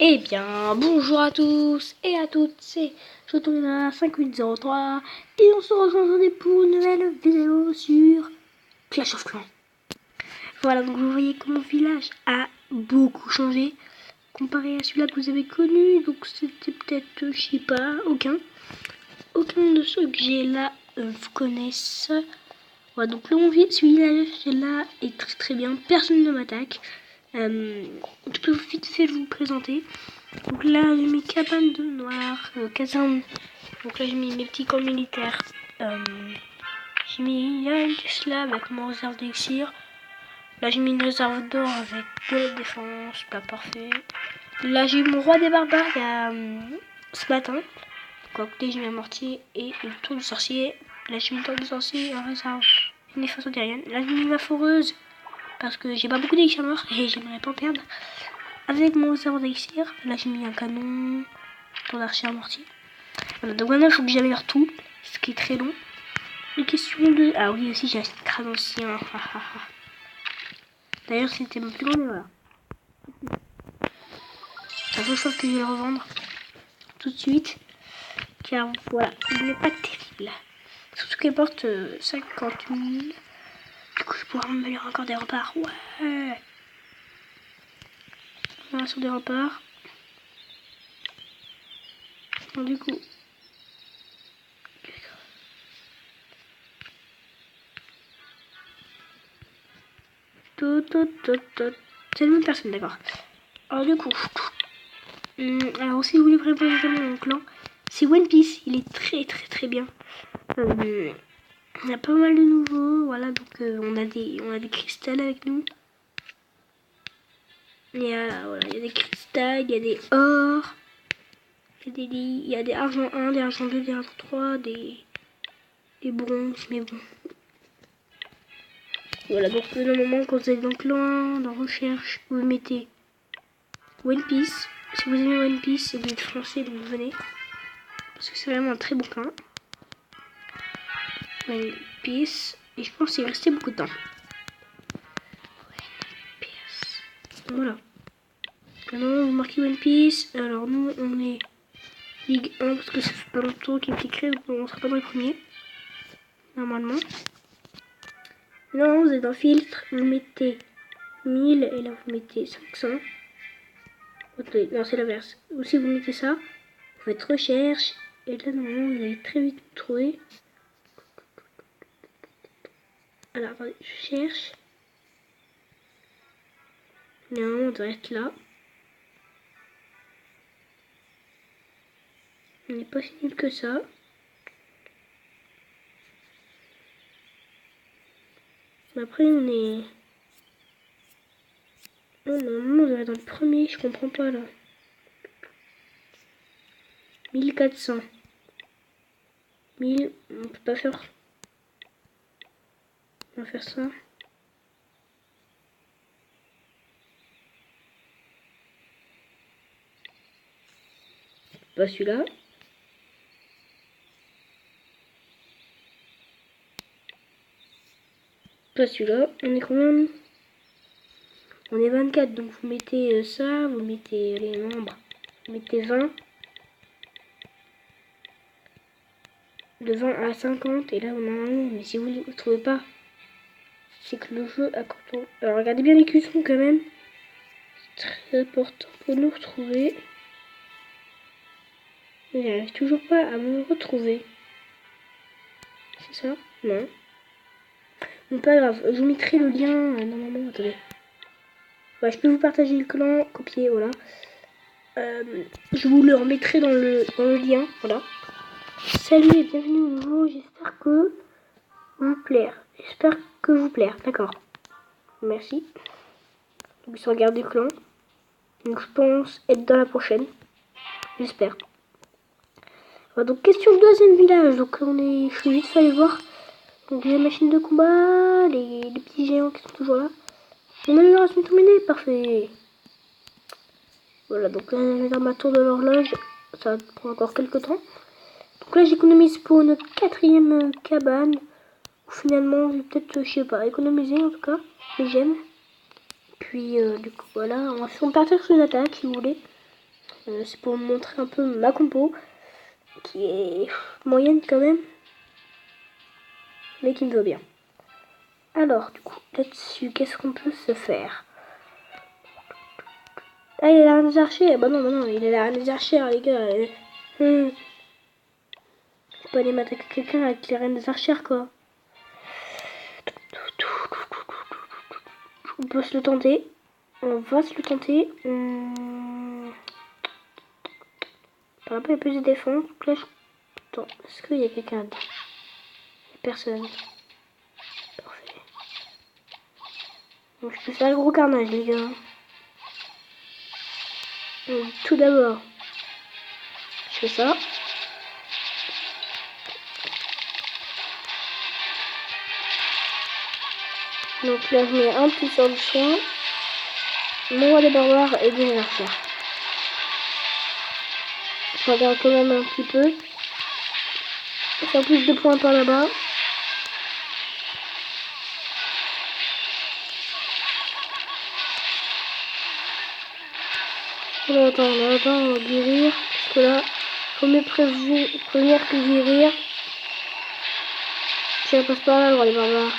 Eh bien, bonjour à tous et à toutes, c'est Jotolina 5803 et on se rejoint pour une nouvelle vidéo sur Clash of Clans. Voilà, donc vous voyez que mon village a beaucoup changé comparé à celui-là que vous avez connu. Donc c'était peut-être, je sais pas, aucun de ceux que j'ai là vous connaissent. Voilà, donc ce village là est très très bien, personne ne m'attaque. Je peux vite fait vous présenter. Donc là j'ai mis cabane de noir, caserne. Donc là j'ai mis mes petits camps militaires. J'ai mis là une Tesla avec mon réserve d'élixir. Là j'ai mis une réserve d'or avec de la défense, pas parfait. Là j'ai eu mon roi des barbares il y a ce matin. Quoique j'ai mis un mortier et une tour de sorcier. Là j'ai mis une tour de sorcier en réserve. Une défense antérienne. Là j'ai mis ma foreuse parce que j'ai pas beaucoup d'élixir noir et j'aimerais pas en perdre. Avec mon réserve d'élixir, là j'ai mis un canon pour l'archer à mortier. Voilà, donc maintenant il faut que j'améliore tout, ce qui est très long. Les questions de... Ah oui, aussi j'ai acheté un crâne ancien. D'ailleurs c'était mon plus grand erreur. La seule chose que je vais revendre tout de suite. Car voilà, il n'est pas terrible. Surtout qu'elle porte 50 000. Du coup je pourrais m'améliorer encore des remparts. Ouais. Voilà, sur des remparts. Donc, du coup... C'est la même personne, d'accord. Alors du coup... alors si vous voulez préparer mon clan, c'est One Piece. Il est très très très bien. Il y a pas mal de nouveaux. Voilà, donc on a des cristals avec nous. Il y a des cristals, il y a des ors. Il y a des argent 1, des argent 2, des argent 3, des bronzes, mais bon. Voilà, donc normalement quand vous êtes dans le clan, dans recherche, vous mettez One Piece. Si vous aimez One Piece et que vous êtes français, donc venez. Parce que c'est vraiment un très bon clan. One Piece. Et je pense qu'il est resté beaucoup de temps. One Piece. Voilà. Maintenant vous marquez One Piece. Alors nous on est Ligue 1 parce que ça fait pas longtemps qu'il a été créé, donc on sera pas dans les premiers. Normalement. Non, vous êtes dans filtre, vous mettez 1000 et là vous mettez 500. Non, c'est l'inverse. Ou si vous mettez ça, vous faites recherche et là normalement vous allez très vite vous trouver. Alors attendez, je cherche. Non, on doit être là. On n'est pas si nul que ça. Mais après on est... Non, normalement on doit être dans le premier, je comprends pas là. 1400. 1000, on peut pas faire... On va faire ça. Pas celui-là. Pas celui-là. On est combien? On est 24, donc vous mettez ça, vous mettez les nombres. Vous mettez 20. De 20 à 50, et là normalement, mais si vous ne le trouvez pas, c'est que le jeu a contourné. Alors regardez bien les cuissons quand même. C'est très important pour nous retrouver. Mais j'arrive toujours pas à me retrouver. C'est ça? Non. Bon, pas grave, je vous mettrai le lien normalement. Attendez. Ouais, je peux vous partager le clan, copier, voilà. Je vous le remettrai dans le lien, voilà. Salut et bienvenue au nouveau, j'espère que vous plaire. J'espère que vous plaire, d'accord. Merci. Donc ils sont regardés clan. Donc je pense être dans la prochaine. J'espère. Voilà, donc question de deuxième village. Donc je suis vite fait aller voir. Donc les machines de combat, les petits géants qui sont toujours là. Mon amélioration est terminée, parfait. Voilà, donc là je vais dans ma tour de l'horloge. Ça prend encore quelques temps. Donc là j'économise pour une quatrième cabane. Où finalement je vais peut-être, je sais pas, économiser en tout cas. Les gemmes. Puis du coup voilà, on va partir sur une attaque si vous voulez. C'est pour vous montrer un peu ma compo, qui est moyenne quand même, mais qui me va bien. Alors, du coup, là-dessus, qu'est-ce qu'on peut se faire? Ah, il est là, des archers. Bah non, il est là, des archers, les gars. Je peux aller m'attaquer quelqu'un avec les reines des archères, quoi. On peut se le tenter. On va se le tenter. Par rapport à plus de défense, là, attends, est-ce qu'il y a quelqu'un dedans? Il n'y a personne. Parfait. Donc, je peux faire le gros carnage, les gars. Donc, tout d'abord, je fais ça. Donc là, je mets un petit sort de soin. Mon roi des barbares et des archères. Je regarde quand même un petit peu. Faire plus de points par là-bas. Attends, on va guérir. Parce que là, faut mieux prévenir que guérir. Je passe par là, le roi des barbares.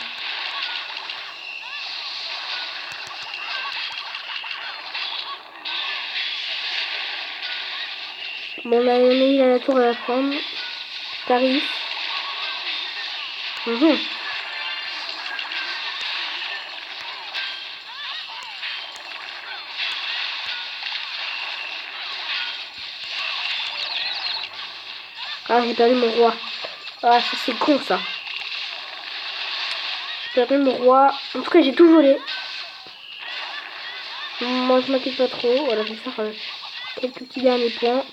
Bon, là, il a la tour à la prendre. Tarif. Ah, j'ai perdu mon roi. Ah, ça c'est con ça. J'ai perdu mon roi. En tout cas, j'ai tout volé. Moi, je m'inquiète pas trop. Voilà, je vais faire quelques petits derniers points.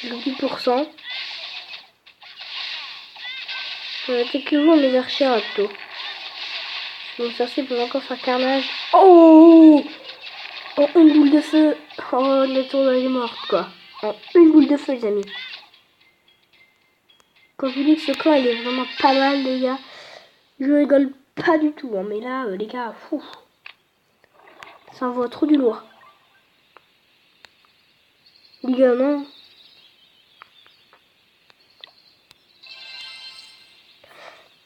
Le 10%. Attaquez-vous mes archers plutôt. Mon sorcier peut encore faire carnage. Oh, en une boule de feu. Oh, la tour est morte quoi. En une boule de feu, les amis. Quand je vous dis que ce clan il est vraiment pas mal, les gars, je rigole pas du tout. Hein, mais là, les gars, fou. Ça envoie trop du lourd. Les gars, non.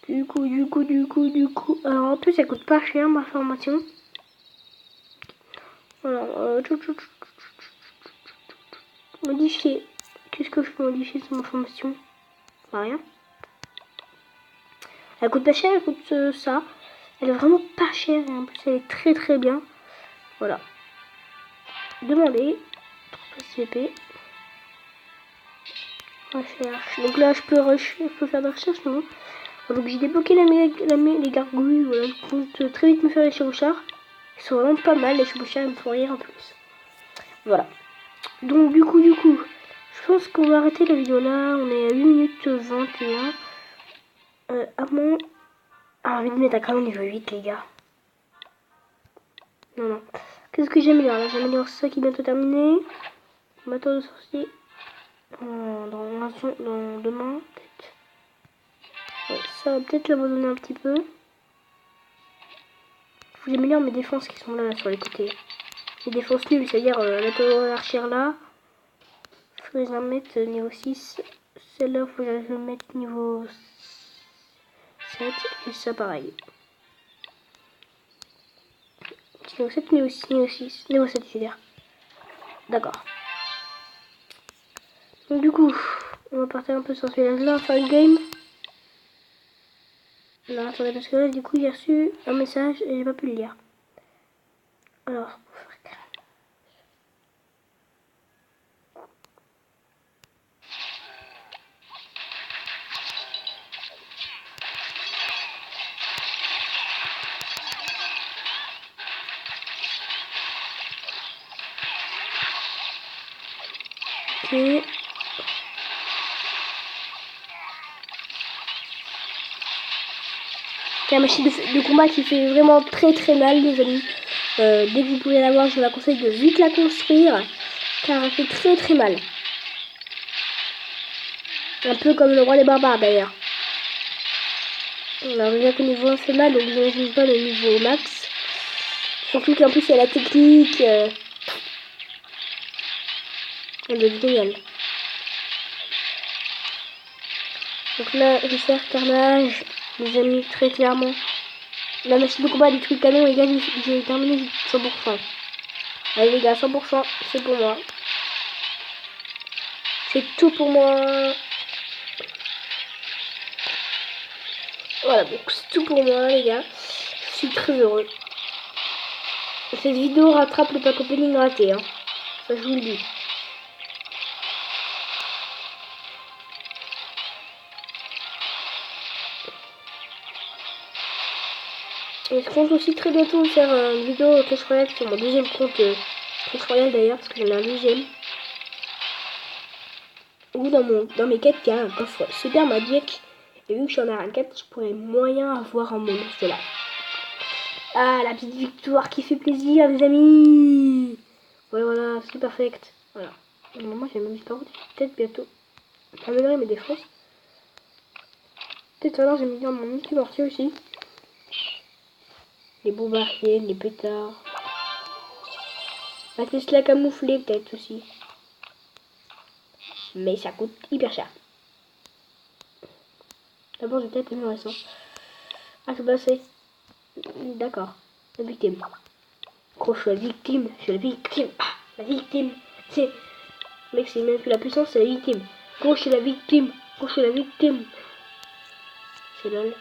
Du coup. Alors en plus, ça coûte pas cher ma formation. Alors, modifier. Qu'est-ce que je peux modifier sur ma formation? Bah, rien. Elle coûte pas cher, elle coûte ça. Elle est vraiment pas chère et en plus elle est très très bien. Voilà. Demander. CP. Recherche. Donc là je peux faire de recherche, non? Donc j'ai débloqué les gargouilles. Voilà, je compte très vite me faire les chevauchards. Ils sont vraiment pas mal, les chevauchards, ils me font rire en plus. Voilà. Donc du coup, je pense qu'on va arrêter la vidéo là. On est à 8 minutes 21. À mon... Ah, envie de mettre à quand même niveau 8, les gars. Non. Qu'est-ce que j'améliore là? J'améliore ça qui est bientôt terminé. Bateau de sorcier. Dans demain, peut-être. Ouais, ça va peut-être l'abandonner un petit peu. Faut que j'améliore mes défenses qui sont là sur les côtés. Les défenses nulles, c'est-à-dire la tour archère là. Faut que je la mette niveau 6. Celle-là, faut que je la mette niveau 7. Et ça pareil. Niveau 7, niveau 6, niveau 6. Niveau 7, je veux dire. D'accord. Donc du coup, on va partir un peu sur ce village-là, faire une game. Non, attendez, parce que là, du coup, j'ai reçu un message et j'ai pas pu le lire. Alors, ok. C'est la machine de combat qui fait vraiment très très mal, les amis. Dès que vous pouvez l'avoir, je vous la conseille de vite la construire, car elle fait très très mal. Un peu comme le roi des barbares d'ailleurs. Alors déjà que niveau 1 fait mal, donc j'imagine pas le niveau max. Surtout qu'en plus il y a la technique. Elle doit être géniale. Donc là, je vais faire carnage, les amis, très clairement. La machine de combat des trucs canons, les gars, j'ai terminé 100%. Allez les gars, 100%, c'est pour moi. C'est tout pour moi. Voilà, donc c'est tout pour moi les gars. Je suis très heureux. Cette vidéo rattrape le pack opening raté, hein. Ça je vous le dis. Et je compte aussi très bientôt faire une vidéo Clash Royale sur mon deuxième compte Clash Royale d'ailleurs, parce que j'en ai un deuxième. Ou dans mes quêtes, il y a un coffre Super Magic. Et vu que je suis en arène 4, je pourrais moyen avoir un monstre là. Ah, la petite victoire qui fait plaisir, les amis. Ouais, voilà, c'est perfect. Voilà. Moi, j'ai même disparu. Peut-être bientôt améliorer mes défenses. Peut-être alors, j'ai mis dans mon multi-mortier aussi. Les bombardiers, les pétards. La Tesla camouflée, peut-être aussi. Mais ça coûte hyper cher. D'abord, je vais peut-être améliorer ça. Ah, c'est passé. D'accord. La victime. Gros, je suis la victime. Je suis la victime. Ah, la victime. C'est. Mec, c'est même plus la puissance, c'est la victime. Gros, je suis la victime. Gros, je suis la victime. C'est lol.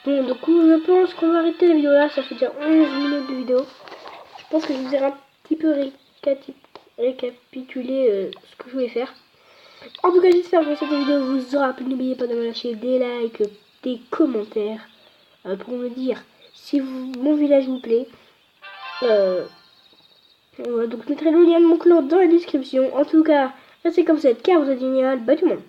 Bon, du coup, je pense qu'on va arrêter la vidéo là. Ça fait déjà 11 minutes de vidéo. Je pense que je vous ai un petit peu récapitulé ce que je voulais faire. En tout cas, j'espère que cette vidéo vous aura plu. N'oubliez pas de me lâcher des likes, des commentaires pour me dire si mon village vous plaît. Voilà, donc je mettrai le lien de mon clan dans la description. En tout cas, restez comme ça car vous êtes génial. Bye tout le monde.